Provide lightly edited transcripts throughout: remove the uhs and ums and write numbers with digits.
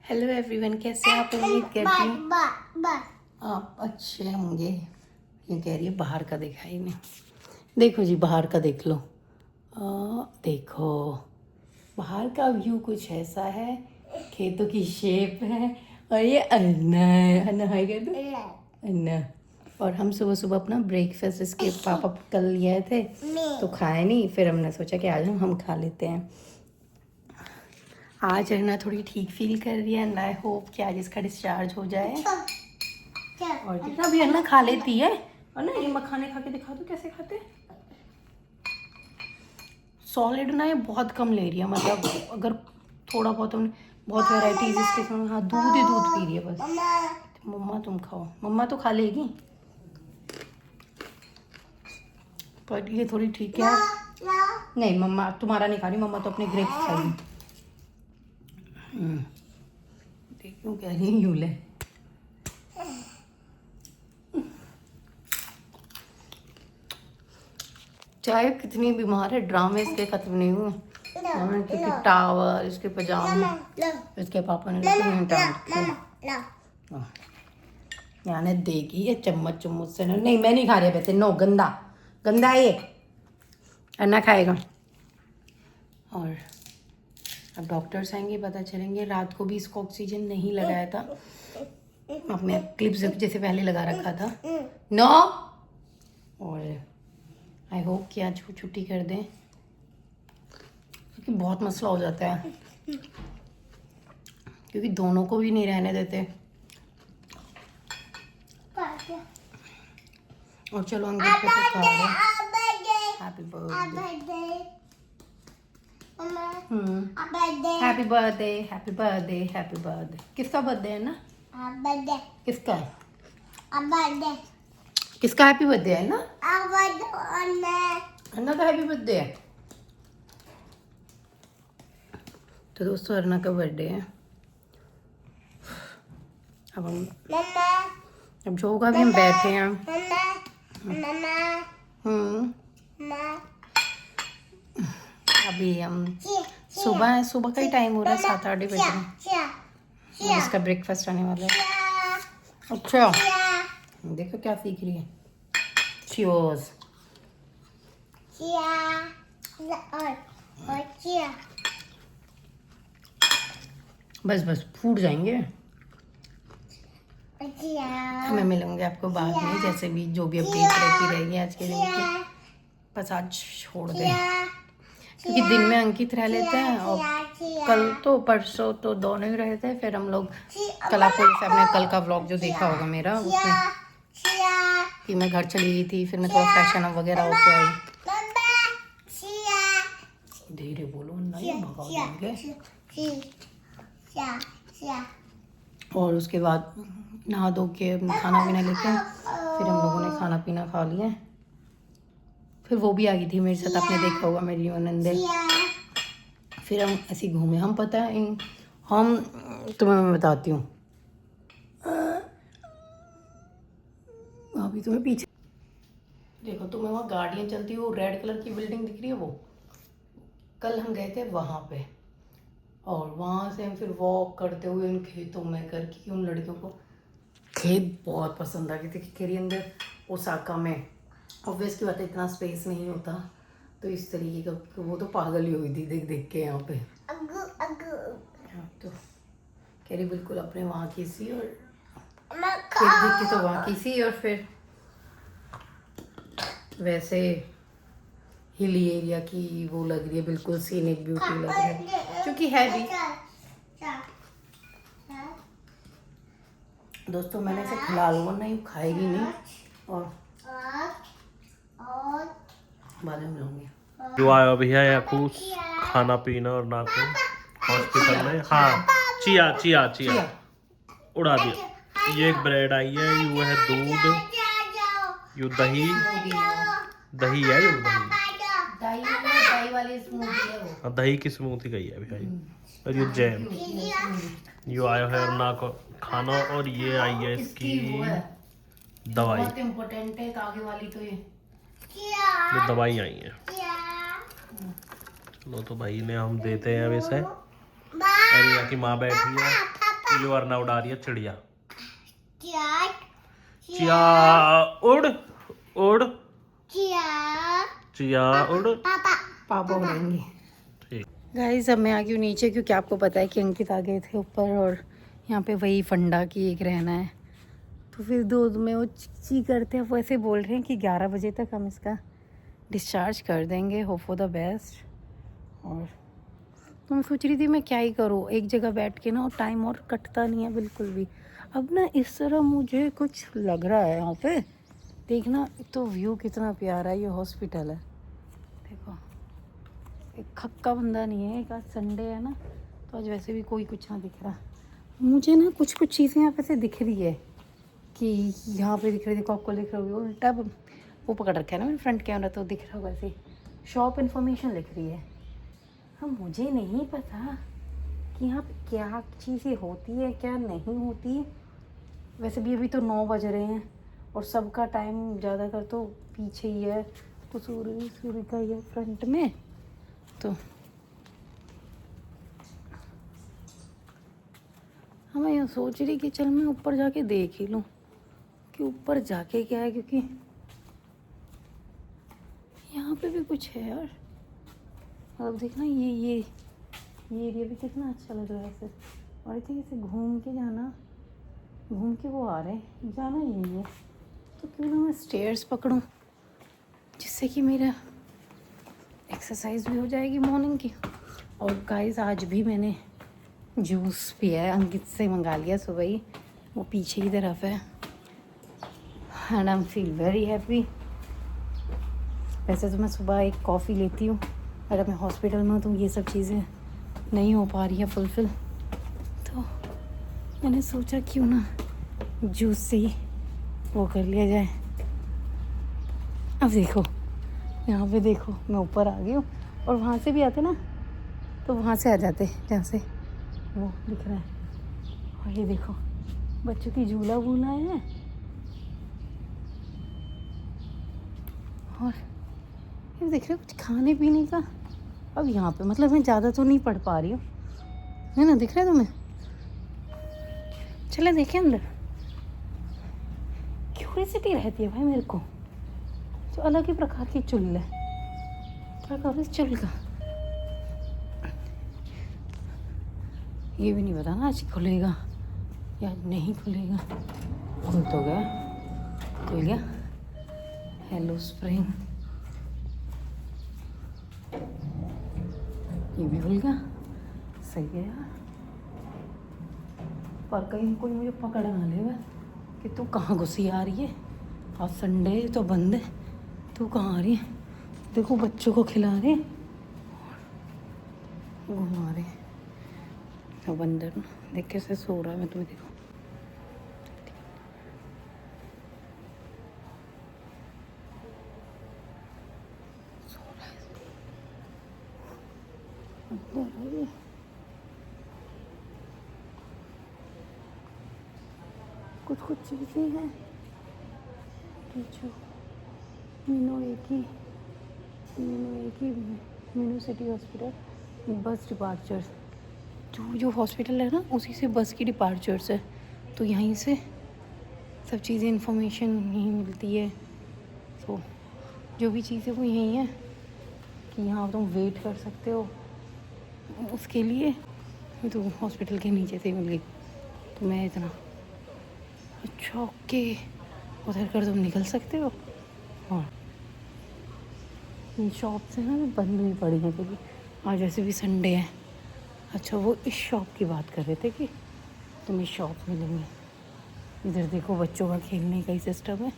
Hello everyone, कैसे आप? उम्मीद करती हूँ आप अच्छे होंगे। ये कह रही है बाहर का दिखाई नहीं। देखो जी, बाहर का देख लो। देखो बाहर का व्यू कुछ ऐसा है, खेतों की शेप है और ये अन्ना है। अन्ना है क्या? तो अन्ना। और हम सुबह सुबह अपना ब्रेकफास्ट इसके पापा कल लिए थे तो खाए नहीं, फिर हमने सोचा कि आज हम खा लेते हैं। आज अन्ना थोड़ी ठीक फील कर रही है एंड आई होप कि आज इसका डिस्चार्ज हो जाए। और जितना भी अन्ना खा लेती है। और ना ये मखाने खा के दिखा दो कैसे खाते। सॉलिड ना ये बहुत कम ले रही है, मतलब अगर थोड़ा बहुत हमने बहुत वैरायटीज इसके साथ। हाँ, दूध ही दूध पी रही है बस। मम्मा तुम खाओ, मम्मा तो खा लेगी पर ये थोड़ी ठीक है। नहीं मम्मा तुम्हारा नहीं खा रही, मम्मा तो अपने ग्रेप्स खाएगी। देखो क्या रही है यूले। चाहे कितनी बीमार है, ड्रामे इसके खत्म नहीं हुए। क्योंकि टावल, इसके पजामा, इसके पापा ने यानी देगी ये चम्मच चम्मच से। नहीं मैं नहीं खा रही वैसे, नो गंदा गंदा है ये, अन्ना खाएगा। और अब डॉक्टर्स आएंगे, पता चलेंगे। रात को भी इसको ऑक्सीजन नहीं लगाया था, अपने क्लिप्स जैसे पहले लगा रखा था। नो। और आई होप कि आज वो छुट्टी कर दें, क्योंकि बहुत मसला हो जाता है, क्योंकि दोनों को भी नहीं रहने देते। और चलो अंकित पे तो खा रहे। Happy birthday, happy birthday, happy birthday, happy birthday. किसका बर्थडे है ना? किसका है? किसका हैप्पी बर्थडे है ना? अन्ना का हैप्पी बर्थडे है। तो दोस्तों अर्ना का बर्थडे है। अब जो होगा भी हम बैठे हैं। अभी हम सुबह का ही टाइम हो रहा है, 7-8 बज रहे हैं। इसका ब्रेकफास्ट आने वाला है। अच्छा देखो क्या सीख रही है। चियोस। बस बस फूट जाएंगे। मैं मिलूंगी आपको बाद में, जैसे भी जो भी अपडेट रहती रहेगी आज के दिन की। बस आज छोड़ दें, क्योंकि दिन में अंकित रह लेते हैं और कल तो परसों तो दोनों ही रहते हैं। फिर हम लोग कल, आपको जैसे आपने कल का व्लॉग जो देखा होगा मेरा, उसमें कि मैं घर चली गई थी, फिर मैं थोड़ा फैशन अप वगैरह होके आई। धीरे बोलो नहीं भगा देंगे। और उसके बाद नहा धो के खाना पीना लेके फिर हम लोगों ने खाना पीना खा लिया। फिर वो भी आ गई थी मेरे साथ, आपने देखा होगा मेरी नंदे। फिर हम ऐसे घूमे। हम पता है हम तुम्हें मैं बताती हूँ। अभी तुम्हें पीछे देखो, तुम्हें वहाँ गाड़ियाँ चलती है, वो रेड कलर की बिल्डिंग दिख रही है वो। कल हम गए थे वहाँ पे, और वहाँ से हम फिर वॉक करते हुए उन खेतों में करके, उन लड़कियों को खेत बहुत पसंद आ गए थे। कह रही अंदर ओसाका में ऑब्वियस की बात है, इतना स्पेस नहीं होता, तो इस तरीके का वो तो पागल ही हुई थी देख देख के यहाँ पे। तो कह रही बिल्कुल अपने वहाँ की सी, और खेत देख के तो वहाँ की सी, और फिर वैसे हिली एरिया की वो लग रही है, बिल्कुल सीनिक ब्यूटी लग रही है, क्योंकि है भी। दोस्तों मैंने इसे खिला लूँगा, नहीं खाएगी नहीं, और बाद में मिलूंगी। जो आया भैया याकूस खाना पीना और नाको हॉस्पिटल में। हाँ चिया चिया चिया उड़ा दिया। ये एक ब्रेड आई है, ये है दूध, यू दही दही है, यू दही वाली स्मूदी है वो। हाँ दही की स्मूथी गई है भैया। और ये जैम, यू आया है ना को खाना, और ये आई है इसकी दवाई। बहुत इम्पोर्टेंट है आगे वाली, तो ये दवाई आई है। चलो तो भाई ने हम देते हैं अब इसे। और यहाँ की माँ बैठी है, ये वरना उड़ा रही है चिड़िया। चिया चिया उड़ उड़, चिया चिया उड़। पापा पापा उड़ेंगे। ठीक। गाइस अब मैं आ गई हूँ नीचे, क्योंकि आपको पता है कि अंकित आ गए थे ऊपर और यहाँ पे वही फंडा की एक रहना है। तो फिर दो में वो ची करते हैं, वैसे बोल रहे हैं कि 11 बजे तक हम इसका डिस्चार्ज कर देंगे, होप फॉर द बेस्ट। और तो मैं सोच रही थी मैं क्या ही करूँ एक जगह बैठ के ना, और टाइम और कटता नहीं है बिल्कुल भी। अब ना इस तरह मुझे कुछ लग रहा है यहाँ पे, देखना तो व्यू कितना प्यारा है। ये हॉस्पिटल है, देखो एक खक्का बंदा नहीं है। एक आज संडे है ना, तो आज वैसे भी कोई कुछ ना दिख रहा। मुझे ना कुछ कुछ चीज़ें यहाँ पे से दिख रही है कि यहाँ पे दिख रही है, देखो आपको दिख रहा होगी, उल्टा वो पकड़ रखा है ना मैंने फ्रंट कैमरा, तो दिख रहा होगा ऐसे। शॉप इन्फॉर्मेशन लिख रही है। हाँ मुझे नहीं पता कि यहाँ पे क्या चीज़ें होती है क्या नहीं होती। वैसे भी अभी तो 9 बज रहे हैं और सबका टाइम ज़्यादातर तो पीछे ही है, तो सूर्य का ये फ्रंट में। तो हाँ मैं यहाँ सोच रही कि चल मैं ऊपर जाके देख ही लूँ कि ऊपर जाके क्या है, क्योंकि यहाँ पे भी कुछ है यार। अब देखना ये एरिया भी कितना अच्छा लग रहा है ऐसे। और आई थिंक इसे घूम के वो आ रहे हैं, जाना यही है। तो क्यों ना मैं स्टेयर्स पकड़ूं, जिससे कि मेरा एक्सरसाइज भी हो जाएगी मॉर्निंग की। और गाइस आज भी मैंने जूस पिया है, अंकित से मंगा लिया सुबह ही, वो पीछे की तरफ है। And I feel very happy. वैसे तो मैं सुबह एक कॉफ़ी लेती हूँ, अगर मैं हॉस्पिटल में हूँ तो ये सब चीज़ें नहीं हो पा रही है फुलफिल, तो मैंने सोचा क्यों ना जूस से ही वो कर लिया जाए। अब देखो यहाँ पे देखो मैं ऊपर आ गई हूँ, और वहाँ से भी आते ना तो वहाँ से आ जाते जहाँ से वो दिख रहा है। और ये देखो बच्चों की झूला है, और ये देख रहे हो कुछ खाने पीने का। अब यहाँ पे मतलब मैं ज़्यादा तो नहीं पढ़ पा रही हूँ, है ना, दिख रहा है तुम्हें? चले देखें अंदर। क्यूरियोसिटी रहती है भाई मेरे को, जो अलग ही प्रकार की चुल है। क्या करो इस चुल का, ये भी नहीं पता ना आज खुलेगा या नहीं खुलेगा। खुल तो गया, खुल गया। हेलो स्प्रिंग, ये भी खुल गया, सही है यार। पर कहीं कोई मुझे पकड़ ना लेगा कि तू कहाँ घुसी आ रही है, आज संडे तो बंद है, तू कहाँ आ रही है। देखो बच्चों को खिला रहे घुमा रहे। अब अंदर देख कैसे सो रहा है, मैं तुम्हें देखो। सो रहा है अंदर है। कुछ चीज़ें हैं कि जो मीनू सिटी हॉस्पिटल बस डिपार्चर्स, जो हॉस्पिटल है ना उसी से बस की डिपार्चर्स है, तो यहीं से सब चीज़ें इंफॉर्मेशन यहीं मिलती है। तो जो भी चीज़ें वो यहीं है कि यहाँ तुम वेट कर सकते हो उसके लिए। तो हॉस्पिटल के नीचे से ही मिल गई, तो मैं इतना अच्छा ओके उधर कर तुम निकल सकते हो। और इन शॉप से ना बंद भी पड़ी है क्योंकि आज वैसे भी संडे है। अच्छा वो इस शॉप की बात कर रहे थे कि तुम इस शॉप में लेंगे। इधर देखो बच्चों का खेलने का ही सिस्टम है,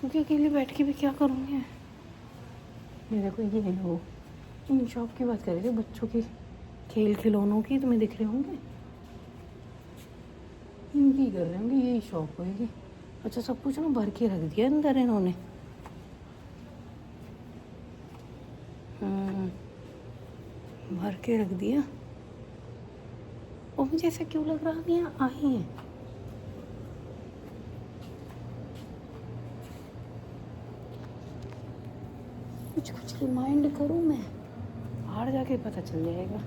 क्योंकि अकेले बैठ के भी क्या करूँगी। ये देखो ये है वो इन शॉप की बात कर रहे थे, बच्चों के खेल खिलौनों की, तुम्हें दिख रहे होंगे इनकी कर रहे होंगे, यही शॉप होगी। अच्छा सब कुछ ना भर के रख दिया अंदर इन्होंने। भर के रख दिया, और मुझे ऐसा क्यों लग रहा है यहाँ आई है। कुछ रिमाइंड करूँ मैं, बाहर जाके पता चल जाएगा।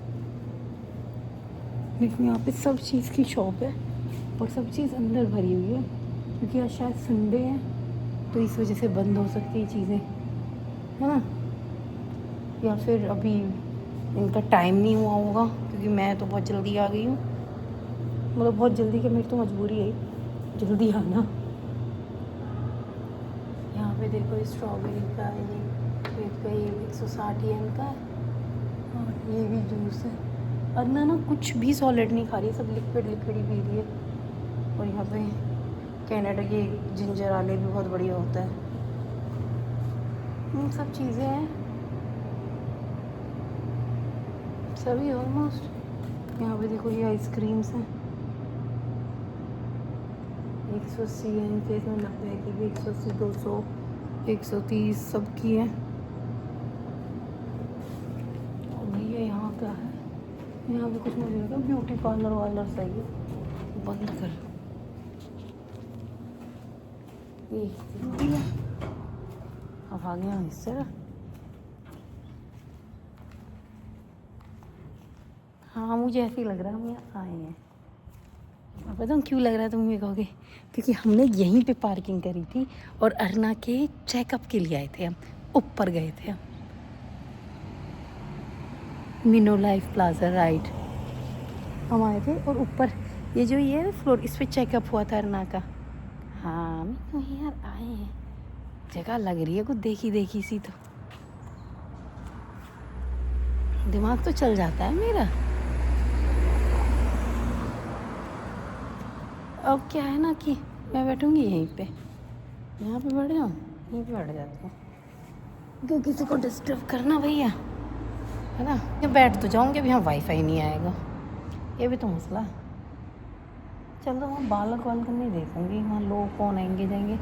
देखो यहाँ पे सब चीज़ की शॉप है और सब चीज़ अंदर भरी हुई है क्योंकि आज शायद संडे है तो इस वजह से बंद हो सकती है चीज़ें, है ना। या फिर अभी इनका टाइम नहीं हुआ होगा क्योंकि मैं तो बहुत जल्दी आ गई हूँ, मतलब बहुत जल्दी कि मेरी तो मजबूरी है जल्दी आना। यहाँ पे देखो स्ट्रॉबेरी का ये 160 एम का है और ये भी जूस है। अरना ना कुछ भी सॉलिड नहीं खा रही है, सब लिक्विड लिक्विड ही पी रही है। और यहाँ पे कनाडा के जिंजर आले भी बहुत बढ़िया होता है। सब चीज़ें हैं सभी ऑलमोस्ट। यहाँ पे देखो ये आइसक्रीम्स हैं 180 एम के, इसमें 90 की भी 180, 200, 130 सब की है। और भैया यहाँ क्या है, यहाँ पे कुछ मुझे लगा ब्यूटी पार्लर वार्लर सही है, बंद कर ये भैया। अब आ गया इस तरह। हाँ मुझे ऐसे ही लग रहा है हम यहाँ आए हैं। अब बताऊँ क्यों लग रहा है, तुम ये कहोगे क्योंकि हमने यहीं पे पार्किंग करी थी और अरना के चेकअप के लिए आए थे, हम ऊपर गए थे हम मिनो लाइफ प्लाजा राइट हम आए थे और ऊपर ये जो ये है फ्लोर इस पे चेकअप हुआ था अरना का। हाँ हम तो यार आए हैं, जगह लग रही है कुछ देखी देखी सी तो दिमाग तो चल जाता है मेरा। अब क्या है ना कि मैं बैठूंगी यहीं पे, यहाँ पे बैठ जाऊँ, यहीं पे बैठ जाती हूँ क्यों किसी को डिस्टर्ब करना भैया, है ना। ये बैठ तो जाऊँगी, अभी यहाँ वाईफाई नहीं आएगा, ये भी तो मसला है। चलो वहाँ बालक वालक नहीं देखूँगी, वहाँ लोग कौन आएंगे जाएंगे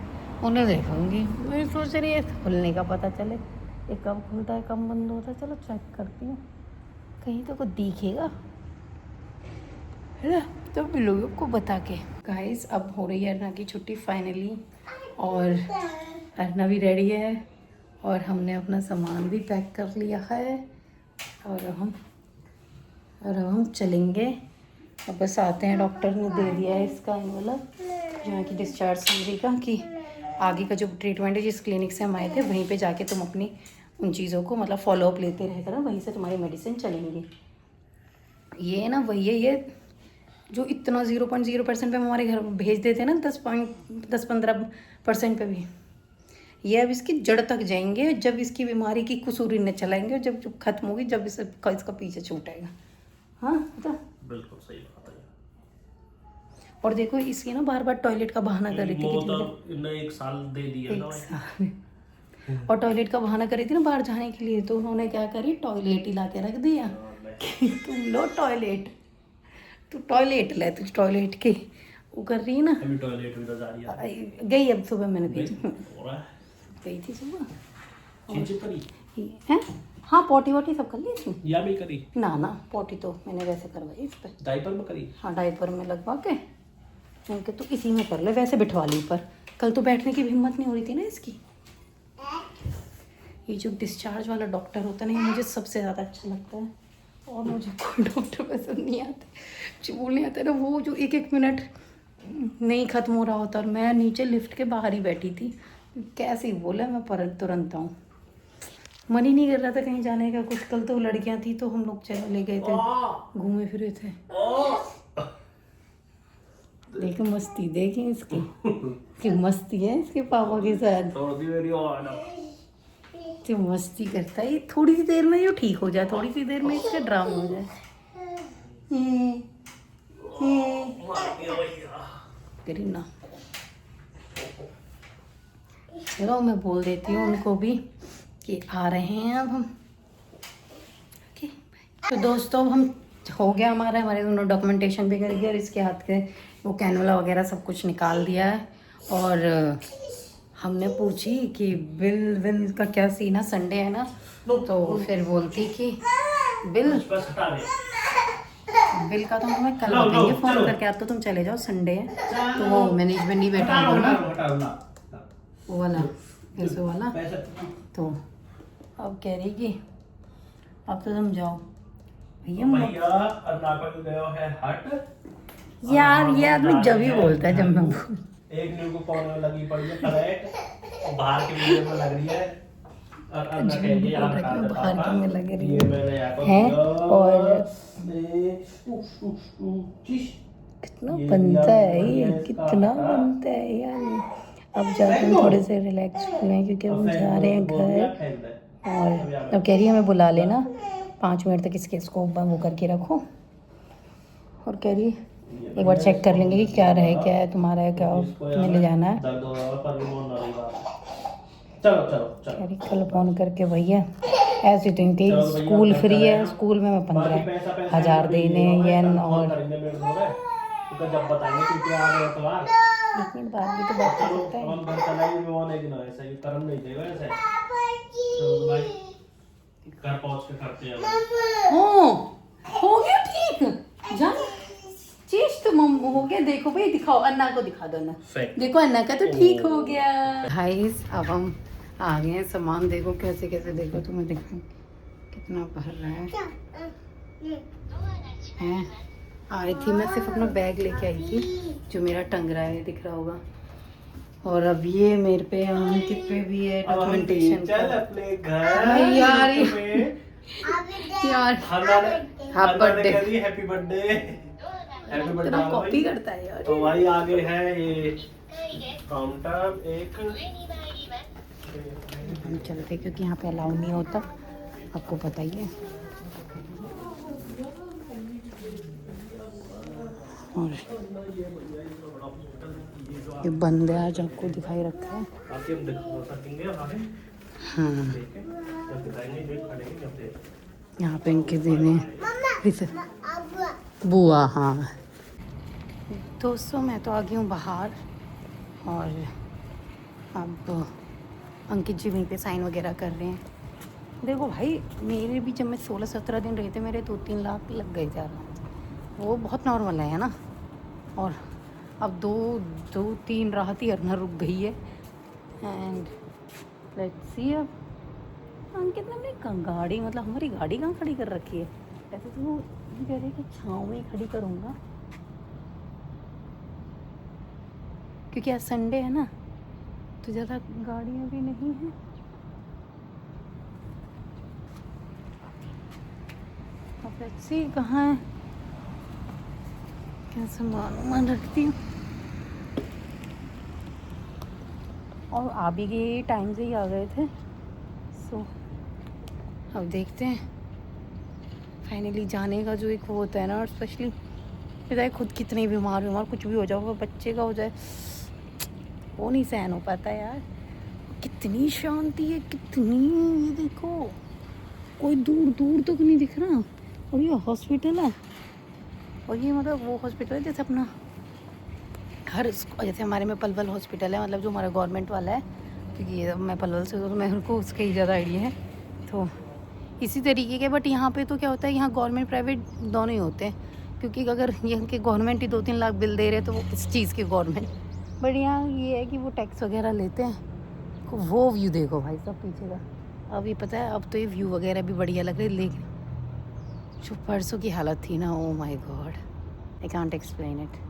उन्हें देखूँगी। मैं सोच रही है खुलने का पता चले, ये कब खुलता है कब बंद होता है। चलो चेक करती हूँ, कहीं तो कुछ दिखेगा, है ना, तो मिलोगे आपको बता के। गाइस अब हो रही है अरना की छुट्टी फाइनली और अरना भी रेडी है और हमने अपना सामान भी पैक कर लिया है और अब हम चलेंगे। अब बस आते हैं, डॉक्टर ने दे दिया है इसका एनवलप जहाँ की डिस्चार्ज समरी का कि आगे का जो ट्रीटमेंट है जिस क्लिनिक से हम आए थे वहीं पे जाके तुम अपनी उन चीज़ों को मतलब फॉलोअप लेते रह करना, वहीं से तुम्हारी मेडिसिन चलेंगी। ये ना वही है, ये जो इतना 0.0% पे हमारे घर भेज देते हैं ना 10-15% पे भी, ये अब इसकी जड़ तक जाएंगे जब इसकी बीमारी की कुसूरी न चलाएंगे, जब खत्म होगी, जब इसका पीछे छूटेगा। हाँ बता, बिल्कुल सही बात है। और देखो इसकी ना बार बार टॉयलेट का बहाना कर रही थी कि इन्हें 1 साल दे दिया ना, 1 साल और टॉयलेट का बहाना कर रही थी ना बाहर जाने के लिए, तो उन्होंने क्या करी, टॉयलेट ही ला के रख दिया कि तुम लो टॉयलेट, तू टॉयलेट ले, तू टॉयलेट के वो कर रही है ना। अभी टॉयलेट में जा रही है, गई अब सुबह मैंने भेजी, हो रहा है, गई थी सुबह चीजें करी है। हाँ पॉटी वॉटी सब कर ली इसमें, या भी करी ना पॉटी तो मैंने वैसे करवाई इस पर, डायपर में करी। हाँ डायपर में लगवा के उनके, तो इसी में कर ले, वैसे बिठवा ली पर कल तो बैठने की भी हिम्मत नहीं हो रही थी ना इसकी। ये जो डिस्चार्ज वाला डॉक्टर होता है ना, ये मुझे सबसे ज़्यादा अच्छा लगता है और मुझे कोई डॉक्टर पसंद नहीं आते, जो बोलने आता है ना वो जो 1-1 मिनट नहीं ख़त्म हो रहा होता और मैं नीचे लिफ्ट के बाहर ही बैठी थी, कैसे ही बोला मैं पर तुरंत आऊँ, मन ही नहीं कर रहा था कहीं जाने का कुछ। कल तो लड़कियां थी तो हम लोग चले ले गए थे, घूमे फिरे थे। देखो मस्ती, देखें इसकी कि मस्ती है इसके पापा के साथ, जो मस्ती करता है। थोड़ी सी देर में ये ठीक हो जाए, थोड़ी सी देर में इसका ड्रामा हो जाए। करीना चलो मैं बोल देती हूँ उनको भी कि आ रहे हैं अब हम। ओके तो दोस्तों हम हो गया हमारे दोनों डॉक्यूमेंटेशन भी कर दिया और इसके हाथ के वो कैनुला वगैरह सब कुछ निकाल दिया है। और हमने पूछी कि बिल का क्या सीन है, संडे है ना, तो फिर बोलती कि बिल का तो हमें कल बताएंगे फ़ोन करके, अब तो तुम चले जाओ, संडे है तो वो मैनेजमेंट नहीं बैठा ना वो वाला पैसों वाला, तो अब कह रही कि अब तो तुम जाओ। भैया भैया अरुणाचल गया है हट। यार ये आदमी जब ही बोलता है जब मैं एक न्यू को कॉल में लगी पड़ी है करेक्ट और बाहर की वीडियो में लग रही है और अन्ना कह रही है यार हटा दे बाहर पापा की में लग रही ये मैंने यहाँ को है दिया। और चीश। कितना ये बनता दिया है बढ़िया ये, इसका कितना आटा। बनता है यार। अब जाके हम थोड़े से रिलैक्स हुए क्योंकि हम जा रहे हैं घर। और अब कह रही है हमें बुला लेना 5 मिनट तक इसके इसको वो करके रखो। और कह रही एक बार चेक कर लेंगे कि क्या रहे क्या है तुम्हारा है क्या तुम्हें ले जाना है। दर्द हो रहा है पर रिमोट ना रही बात। चलो चलो चलो। कह रही कल फोन करके भैया ऐसे तो इनके स्कूल फ्री है, स्कूल में मैं 15,000 देने येन और जब बताएंगे क्योंकि आ रहे तो यार 1 मिनट बाद भी तो बात कर सकता है। हम घर चलाएंगे भी वो नहीं ना ऐसा ये करम नहीं देगा ऐसे। चलो भाई घर पहुंच के करते हैं। हो गया ठीक जान चीज तो मम हो गया। देखो भाई दिखाओ अन्ना को दिखा दो ना, देखो अन्ना का तो ठीक हो गया। गाइस अब हम आ गए हैं, सामान देखो कैसे कैसे, देखो तुम्हें देखो कितना भर रहा है। आई थी मैं सिर्फ अपना बैग लेके आई थी जो मेरा टंग रहा है दिख रहा होगा। और अब ये मेरे पे अंकित पे भी है डॉक्यूमेंटेशन चल का। अपने घर यार हैप्पी बर्थडे हैप्पी बर्थडे इतना कॉपी करता है यार। तो भाई आगे है ये काउंटर एक हम चलते क्योंकि यहाँ पे अलाउ नहीं होता, आपको पता ही है। और ये बंद है आज आपको दिखाई रखा है। आके हम दिखा सकेंगे आगे हाँ जब दिखाएंगे जो खड़ेंगे जब दे यहाँ पे इनके देने बुआ। हाँ दोस्तों मैं तो आ गई हूँ बाहर और अब अंकित जी वहीं पे साइन वगैरह कर रहे हैं। देखो भाई मेरे भी जब मैं 16-17 दिन रहे थे मेरे 2-3 लाख लग गए थे यार, वो बहुत नॉर्मल है ना। और अब 2-3 राहत ही अरना रुक गई है। एंड लेट्स सी अब अंकित ने अपनी गाड़ी मतलब हमारी गाड़ी कहाँ खड़ी कर रखी है। ऐसे तो वो कह रहे कि छाँव में ही खड़ी करूँगा क्योंकि आज संडे है ना तो ज़्यादा गाड़ियाँ भी नहीं हैं। अब लेट्स सी कहाँ है, क्या सामान रखती हूँ। और आ भी गए टाइम से ही आ गए थे। सो अब देखते हैं फाइनली जाने का जो एक वो होता है ना। और स्पेशली पता है खुद कितने बीमार कुछ भी हो जाओ, बच्चे का हो जाए वो नहीं सहन हो पाता यार। कितनी शांति है कितनी, ये देखो कोई दूर दूर तक नहीं दिख रहा। और ये हॉस्पिटल है और ये मतलब वो हॉस्पिटल है जैसे अपना हर जैसे हमारे में पलवल हॉस्पिटल है मतलब जो हमारा गवर्नमेंट वाला है, क्योंकि ये मैं पलवल से तो मैं उनको उसका ही ज़्यादा आइडिया है। तो इसी तरीके के बट यहाँ पे तो क्या होता है यहाँ गवर्नमेंट प्राइवेट दोनों ही होते हैं, क्योंकि अगर यहाँ के गवर्नमेंट ही 2-3 लाख बिल दे रहे हैं तो वो इस चीज़ की गवर्नमेंट। बट यहाँ ये है कि वो टैक्स वगैरह लेते हैं। वो व्यू देखो भाई सब पीछे का। अब ये पता है अब तो ये व्यू वगैरह भी बढ़िया लग रही है, लेकिन जो परसों की हालत थी ना, oh my God I can't explain it.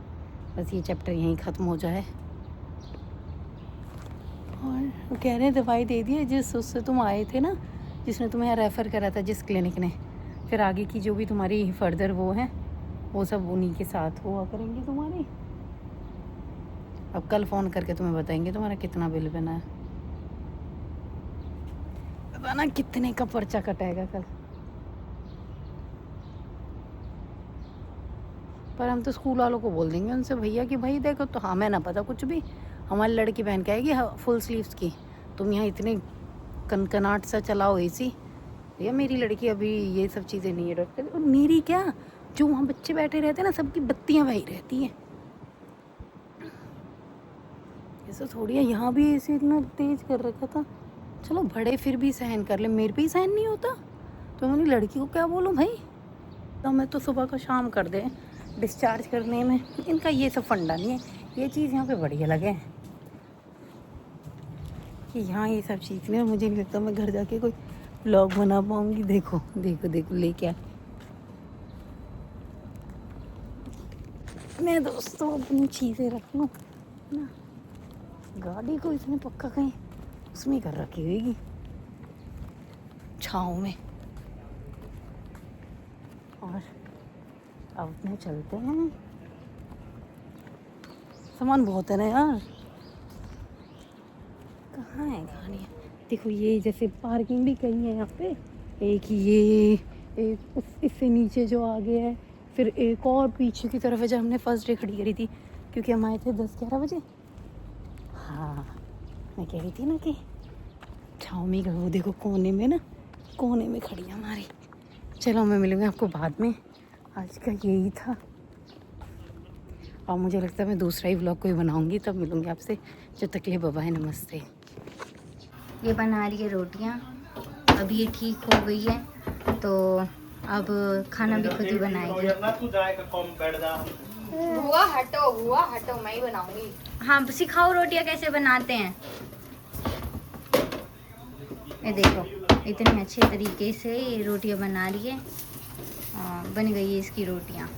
बस ये चैप्टर यहीं ख़त्म हो जाए। और वो कह रहे हैं दवाई दे दी है जिस उससे तुम आए थे ना, जिसने तुम्हें रेफ़र करा था जिस क्लिनिक ने, फिर आगे की जो भी तुम्हारी फर्दर वो है वो सब उन्हीं के साथ हुआ करेंगे तुम्हारी। अब कल फ़ोन करके तुम्हें बताएंगे तुम्हारा कितना बिल बना है। पता ना कितने का पर्चा कटाएगा कल। पर हम तो स्कूल वालों को बोल देंगे उनसे भैया कि भाई देखो तो हमें ना पता कुछ भी, हमारी लड़की पहन के आएगी फुल स्लीव्स की, तुम यहाँ इतने कनकनाट सा चलाओ एसी। भैया मेरी लड़की अभी ये सब चीज़ें नहीं है डॉक्टर। और मेरी क्या, जो वहाँ बच्चे बैठे रहते हैं ना सबकी बत्तियाँ वही रहती हैं। ऐसा थोड़ी है, यहाँ भी एसी इतना तेज़ कर रखा था। चलो बड़े फिर भी सहन कर ले, मेरे पे ही सहन नहीं होता तो मेरी लड़की को क्या बोलूँ भाई। तो मैं तो सुबह का शाम कर दें डिस्चार्ज करने में, इनका ये सब फंडा नहीं है। ये चीज़ यहाँ पे बढ़िया लगे कि यहाँ ये सब चीज़ नहीं। मुझे नहीं लगता मैं घर जाके कोई व्लॉग बना पाऊँगी। देखो देखो देखो लेके मैं दोस्तों अपनी चीज़ें रख लूँ ना। गाड़ी को इसने पक्का कहीं उसमें कर रखी होगी, छाँव में। और अब अपने चलते हैं। सामान बहुत है ना यार, कहाँ है गाड़ियाँ? देखो ये जैसे पार्किंग भी कहीं है यहाँ पे, एक ये, एक इससे नीचे जो आगे है, फिर एक और पीछे की तरफ है जब हमने फर्स्ट डे खड़ी करी थी, क्योंकि हम आए थे 10-11 बजे। हाँ मैं कह रही थी ना कि छावमी का वो देखो कोने में ना, कोने में खड़ी है हमारी। चलो मैं मिलूँगी आपको बाद में, आज का यही था। और मुझे लगता है मैं दूसरा ही व्लॉग कोई बनाऊँगी, तब मिलूँगी आपसे। जब तक के लिए बाय बाय, नमस्ते। ये बना रही है रोटियाँ, अब ये ठीक हो गई है तो अब खाना भी खुद ही बनाएगी। हुआ हटो मैं ही बनाऊंगी। हाँ सिखाओ रोटियाँ कैसे बनाते हैं। ये देखो इतने अच्छे तरीके से ये रोटियाँ बना रही है, बन गई है इसकी रोटियाँ।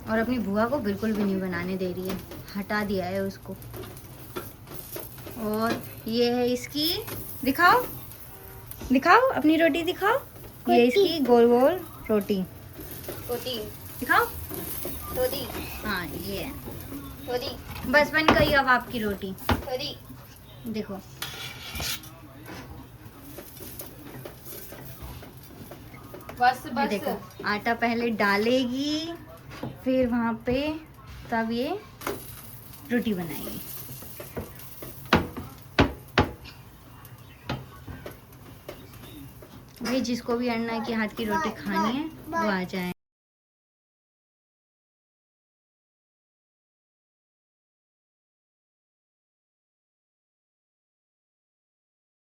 और अपनी बुआ को बिल्कुल भी नहीं बनाने दे रही है, हटा दिया है उसको। और ये है इसकी, दिखाओ दिखाओ अपनी रोटी दिखाओ। ये इसकी गोल गोल रोटी रोटी दिखाओ। रोटी हाँ ये है, रोटी बस बन गई अब आपकी रोटी। रोटी। देखो बस ये बस देखो आटा पहले डालेगी, फिर वहाँ पे तब ये रोटी बनाएगी। भाई जिसको भी अन्ना के हाथ की रोटी खानी है वो आ जाए।